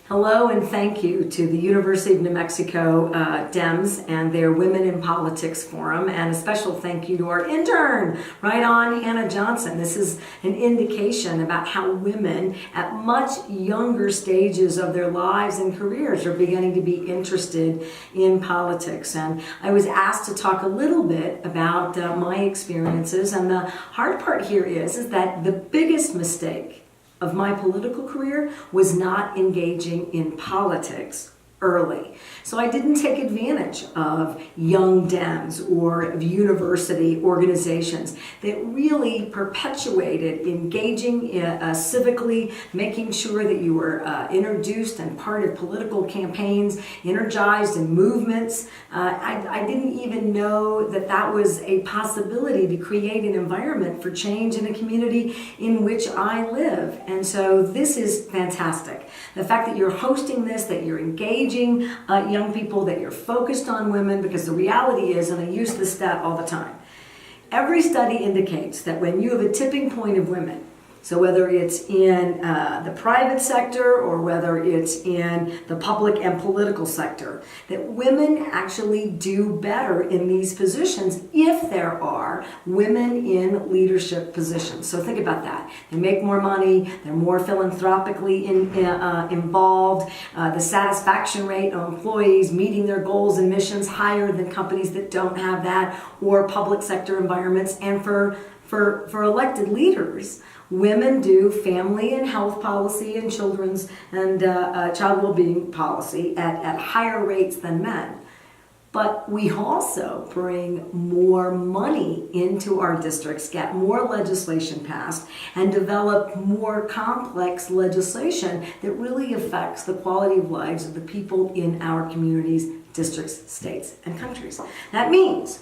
Hello and thank you to the University of New Mexico Dems and their Women in Politics Forum, and a special thank you to our intern, right on, Hannah Johnson. This is an indication about how women at much younger stages of their lives and careers are beginning to be interested in politics. And I was asked to talk a little bit about my experiences, and the hard part here is that the biggest mistake of my political career was not engaging in politics early. So I didn't take advantage of young Dems or of university organizations that really perpetuated engaging civically, making sure that you were introduced and part of political campaigns, energized in movements. I didn't even know that that was a possibility to create an environment for change in a community in which I live. And so this is fantastic. The fact that you're hosting this, that you're engaging young people, that you're focused on women, because the reality is, and I use this stat all the time, every study indicates that when you have a tipping point of women, so whether it's in the private sector or whether it's in the public and political sector, that women actually do better in these positions if there are women in leadership positions. So think about that. They make more money, they're more philanthropically involved, the satisfaction rate of employees meeting their goals and missions higher than companies that don't have that, or public sector environments. And for elected leaders, women do family and health policy and children's and child well-being policy at higher rates than men. But we also bring more money into our districts, get more legislation passed, and develop more complex legislation that really affects the quality of lives of the people in our communities, districts, states, and countries. That means,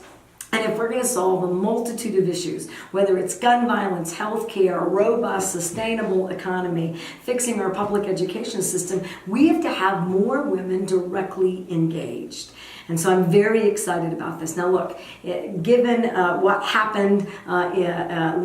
and if we're going to solve a multitude of issues, whether it's gun violence, health care, a robust, sustainable economy, fixing our public education system, we have to have more women directly engaged. And so I'm very excited about this. Now look, given what happened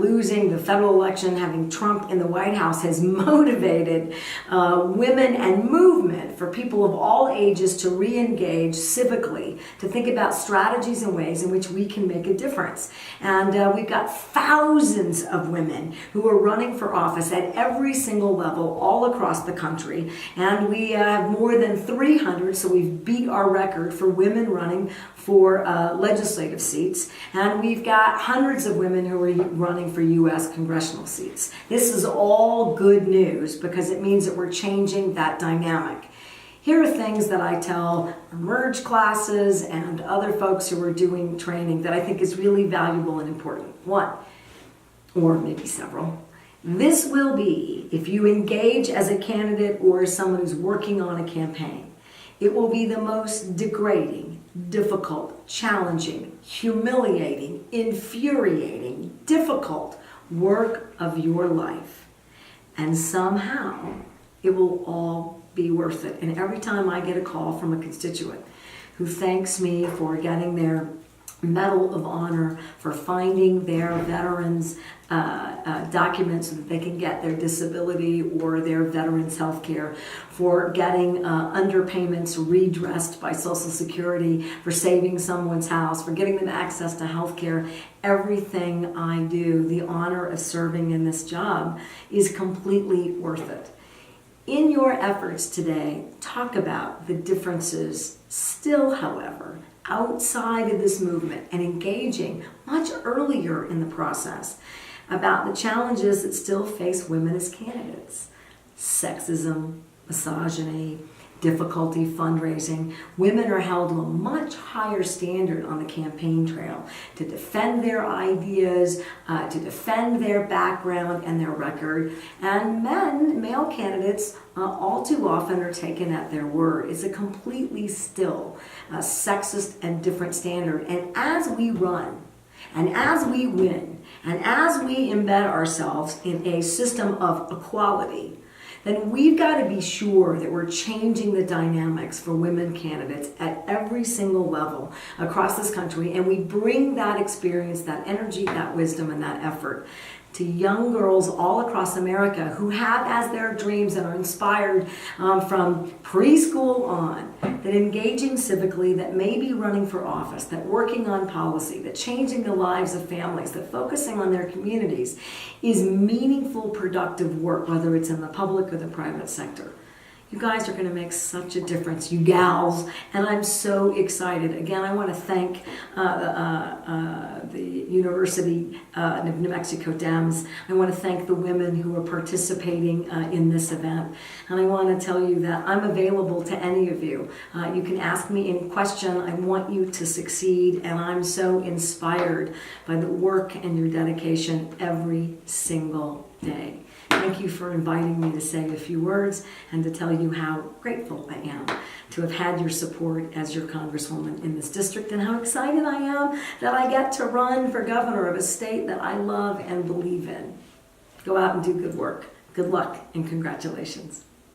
losing the federal election, having Trump in the White House has motivated women and movement for people of all ages to re-engage civically, to think about strategies and ways in which we can make a difference. And we've got thousands of women who are running for office at every single level all across the country. And we have more than 300, so we've beat our record for women running for legislative seats, and we've got hundreds of women who are running for U.S. congressional seats. This is all good news because it means that we're changing that dynamic. Here are things that I tell Emerge classes and other folks who are doing training that I think is really valuable and important. One, or maybe several. This will be, if you engage as a candidate or as someone who's working on a campaign, it will be the most degrading, difficult, challenging, humiliating, infuriating, difficult work of your life. And somehow it will all be worth it. And every time I get a call from a constituent who thanks me for getting their Medal of Honor, for finding their veterans' documents so that they can get their disability or their veterans' health care, for getting underpayments redressed by Social Security, for saving someone's house, for getting them access to health care. Everything I do, the honor of serving in this job, is completely worth it. In your efforts today, talk about the differences still, however, outside of this movement, and engaging much earlier in the process about the challenges that still face women as candidates. Sexism, misogyny, difficulty fundraising. Women are held to a much higher standard on the campaign trail to defend their ideas, to defend their background and their record. And men, male candidates, all too often are taken at their word. It's a completely still sexist and different standard. And as we run, and as we win, and as we embed ourselves in a system of equality, then we've got to be sure that we're changing the dynamics for women candidates at every single level across this country, and we bring that experience, that energy, that wisdom, and that effort to young girls all across America who have as their dreams and are inspired from preschool on, that engaging civically, that maybe running for office, that working on policy, that changing the lives of families, that focusing on their communities is meaningful, productive work, whether it's in the public or the private sector. You guys are going to make such a difference, you gals, and I'm so excited. Again, I want to thank the University of New Mexico Dems. I want to thank the women who are participating in this event. And I want to tell you that I'm available to any of you. You can ask me any question. I want you to succeed, and I'm so inspired by the work and your dedication every single day. Thank you for inviting me to say a few words and to tell you how grateful I am to have had your support as your congresswoman in this district, and how excited I am that I get to run for governor of a state that I love and believe in. Go out and do good work. Good luck and congratulations.